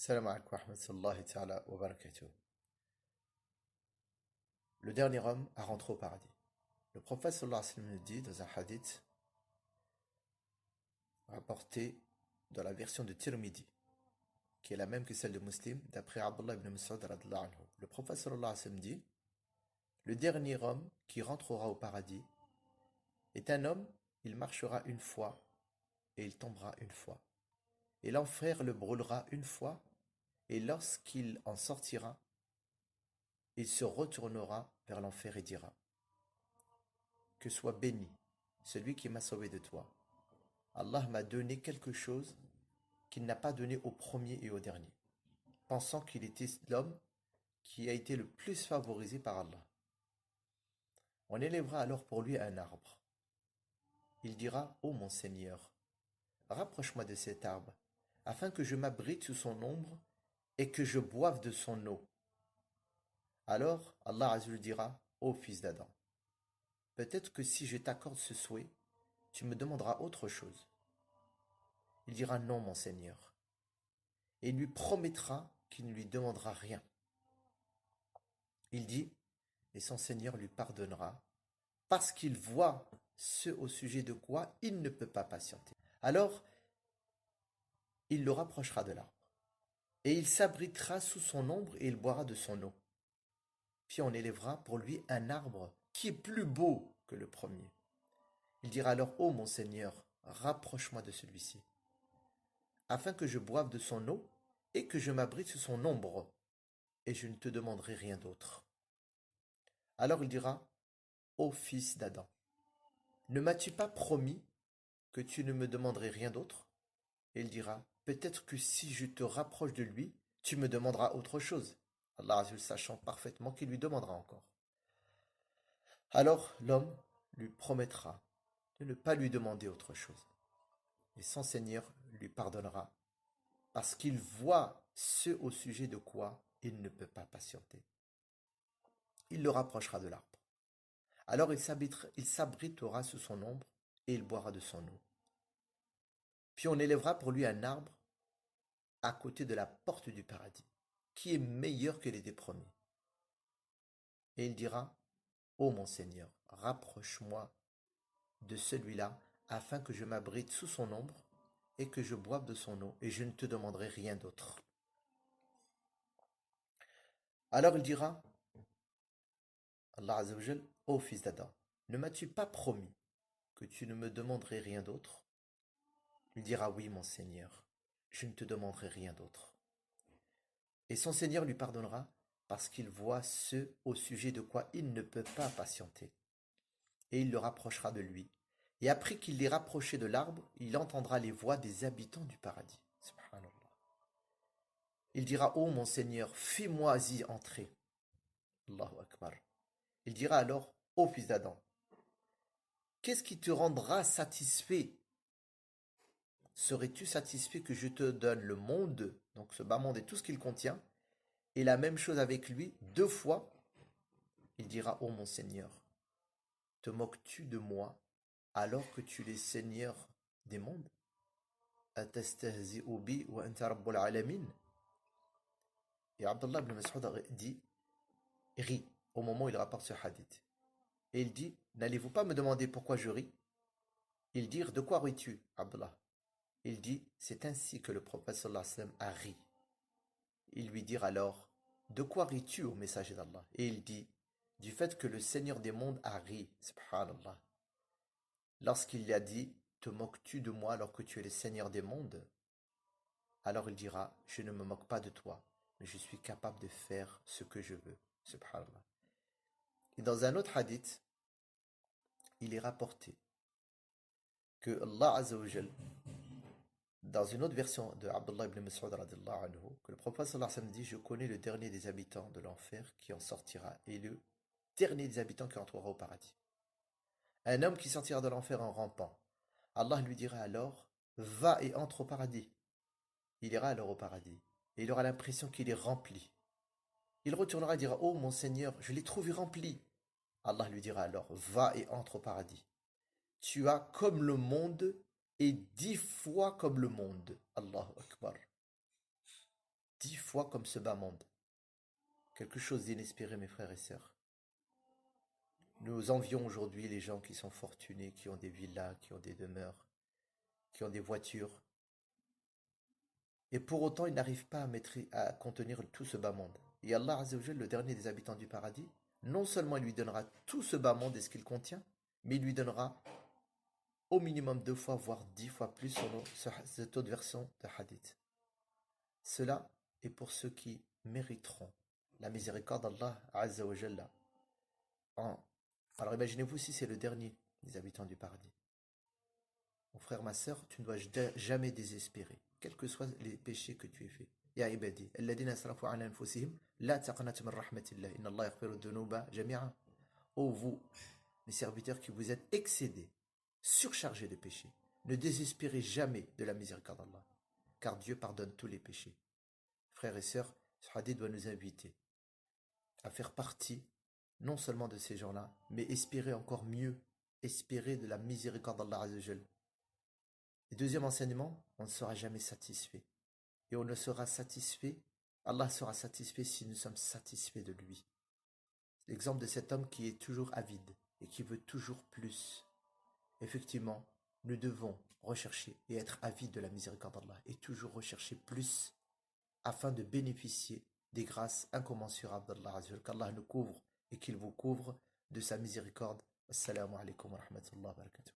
Salam alaikum wa rahmatullahi ta'ala wa barakatuh. Le dernier homme à rentrer au paradis. Le prophète sallallahu alayhi wa sallam nous dit dans un hadith rapporté dans la version de Tirmidhi, qui est la même que celle de Muslim, d'après Abdullah ibn Mas'ud radhiyallahu anhu. Le prophète sallallahu alayhi wa sallam dit: le dernier homme qui rentrera au paradis est un homme, il marchera une fois et il tombera une fois. Et l'enfer le brûlera une fois, et lorsqu'il en sortira, il se retournera vers l'enfer et dira: que soit béni celui qui m'a sauvé de toi. Allah m'a donné quelque chose qu'il n'a pas donné au premier et au dernier, pensant qu'il était l'homme qui a été le plus favorisé par Allah. On élèvera alors pour lui un arbre. Il dira: ô mon Seigneur, rapproche-moi de cet arbre, afin que je m'abrite sous son ombre et que je boive de son eau. Alors Allah Azza dira: ô fils d'Adam, peut-être que si je t'accorde ce souhait, tu me demanderas autre chose. Il dira: non, mon Seigneur. Et il lui promettra qu'il ne lui demandera rien. Il dit, et son Seigneur lui pardonnera, parce qu'il voit ce au sujet de quoi il ne peut pas patienter. Alors, il le rapprochera de l'arbre, et il s'abritera sous son ombre et il boira de son eau. Puis on élèvera pour lui un arbre qui est plus beau que le premier. Il dira alors: ô mon Seigneur, rapproche-moi de celui-ci, afin que je boive de son eau et que je m'abrite sous son ombre, et je ne te demanderai rien d'autre. Alors il dira: ô fils d'Adam, ne m'as-tu pas promis que tu ne me demanderais rien d'autre? Et il dira: peut-être que si je te rapproche de lui, tu me demanderas autre chose. Allah Azza, sachant parfaitement qu'il lui demandera encore. Alors l'homme lui promettra de ne pas lui demander autre chose. Et son Seigneur lui pardonnera, parce qu'il voit ce au sujet de quoi il ne peut pas patienter. Il le rapprochera de l'arbre. Alors il s'abritera sous son ombre et il boira de son eau. Puis on élèvera pour lui un arbre à côté de la porte du paradis, qui est meilleur que les deux premiers. Et il dira: ô mon Seigneur, rapproche-moi de celui-là, afin que je m'abrite sous son ombre et que je boive de son eau, et je ne te demanderai rien d'autre. Alors il dira, Allah Azza wa Jal: ô fils d'Adam, ne m'as-tu pas promis que tu ne me demanderais rien d'autre? Il dira: oui, mon Seigneur, je ne te demanderai rien d'autre. Et son Seigneur lui pardonnera, parce qu'il voit ce au sujet de quoi il ne peut pas patienter. Et il le rapprochera de lui. Et après qu'il l'ait rapproché de l'arbre, il entendra les voix des habitants du paradis. Subhanallah. Il dira: ô mon Seigneur, fais-moi y entrer. Allahu Akbar. Il dira alors: ô fils d'Adam, qu'est-ce qui te rendra satisfait? Serais-tu satisfait que je te donne le monde, donc ce bas monde et tout ce qu'il contient, et la même chose avec lui 2 fois? Il dira: ô mon Seigneur, te moques-tu de moi alors que tu es Seigneur des mondes? Atastahzi'u bi wa anta rabbul alamin? Et Abdullah ibn Mas'ud dit, rit, au moment où il rapporte ce hadith. Et il dit: n'allez-vous pas me demander pourquoi je ris? Ils dirent: de quoi ris-tu, Abdullah? Il dit: c'est ainsi que le prophète sallallahu alayhi wa sallam a ri. Ils lui dirent alors: de quoi ris-tu, ô messager d'Allah? Et il dit: du fait que le Seigneur des mondes a ri, subhanallah. Lorsqu'il a dit: te moques-tu de moi alors que tu es le Seigneur des mondes? Alors il dira: je ne me moque pas de toi, mais je suis capable de faire ce que je veux, subhanallah. Et dans un autre hadith, il est rapporté que Allah Azza wa Jal, dans une autre version de Abdullah ibn Mas'ud radhiyallahu anhu, que le prophète sallallahu alayhi wa sallam dit: je connais le dernier des habitants de l'enfer qui en sortira, et le dernier des habitants qui entrera au paradis. Un homme qui sortira de l'enfer en rampant. Allah lui dira alors: va et entre au paradis. Il ira alors au paradis, et il aura l'impression qu'il est rempli. Il retournera et dira: oh mon Seigneur, je l'ai trouvé rempli. Allah lui dira alors: va et entre au paradis. Tu as comme le monde et 10 fois comme le monde. Allahu Akbar. 10 fois comme ce bas monde. Quelque chose d'inespéré, mes frères et sœurs. Nous envions aujourd'hui les gens qui sont fortunés, qui ont des villas, qui ont des demeures, qui ont des voitures. Et pour autant, ils n'arrivent pas à contenir tout ce bas monde. Et Allah Azzawajal, le dernier des habitants du paradis, non seulement il lui donnera tout ce bas monde et ce qu'il contient, mais il lui donnera au minimum 2 fois, voire 10 fois plus selon cette autre version de hadith. Cela est pour ceux qui mériteront la miséricorde d'Allah Azzawajal. Alors imaginez-vous si c'est le dernier des habitants du paradis. Mon frère, ma sœur, tu ne dois jamais désespérer, quels que soient les péchés que tu aies faits. Ya ibadi, alladhina asrafu ala anfusihim, la taqnatu min rahmatillah, inna Allah yaghfiru dhunuba jami'a. Ô vous, mes serviteurs qui vous êtes excédés, surchargés de péchés, ne désespérez jamais de la miséricorde d'Allah, car Dieu pardonne tous les péchés. Frères et sœurs, ce hadith doit nous inviter à faire partie non seulement de ces gens-là, mais espérer encore mieux, espérer de la miséricorde d'Allah Azzawajal. Et deuxième enseignement, on ne sera jamais satisfait. Et on ne sera satisfait, Allah sera satisfait si nous sommes satisfaits de lui. L'exemple de cet homme qui est toujours avide et qui veut toujours plus. Effectivement, nous devons rechercher et être avides de la miséricorde d'Allah et toujours rechercher plus afin de bénéficier des grâces incommensurables d'Allah Azzawajal, qu'Allah nous couvre et qu'il vous couvre de sa miséricorde. Assalamu alaikum wa rahmatullahi wa barakatuh.